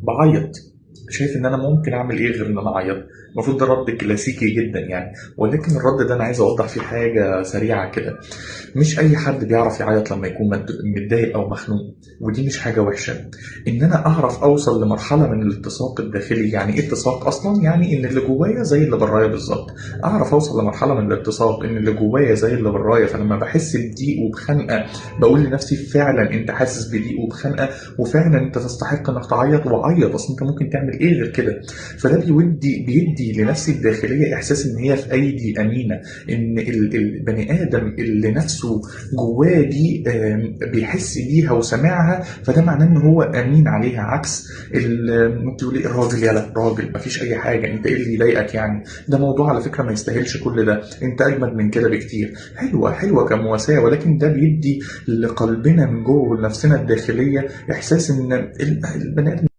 بعيط. شايف ان انا ممكن اعمل ايه غير ان انا اعيط؟ المفروض ده رد كلاسيكي جدا يعني، ولكن الرد ده انا عايز اوضح فيه حاجه سريعه كده. مش اي حد بيعرف يعيط لما يكون متضايق او مخنوق، ودي مش حاجه وحشه. ان انا اعرف اوصل لمرحله من الاتساق الداخلي. يعني ايه اتساق اصلا؟ يعني ان اللي جوايا زي اللي برايا بالظبط. اعرف اوصل لمرحله من الاتساق ان اللي جوايا زي اللي برايا، فلما بحس بضيق وبخنقه بقول لنفسي فعلا انت حاسس بضيق وبخنقه، وفعلا انت تستحق انك تعيط، وعيط، اصل انت ممكن تعمل ايه غير كده. فده بيدي لنفسي الداخليه احساس ان هي في ايدي امينه، ان البني ادم اللي نفسه جواه دي بيحس بيها وسامعها، فده معناه ان هو امين عليها. عكس ممكن تقول ايه، راجل يلا راجل مفيش اي حاجه، انت ايه اللي يضايقك يعني؟ ده موضوع على فكره ما يستاهلش كل ده، انت اجمد من كده بكتير. حلوه حلوه كمواساه، ولكن ده بيدي لقلبنا من جوه ولنفسنا الداخليه احساس ان البني ادم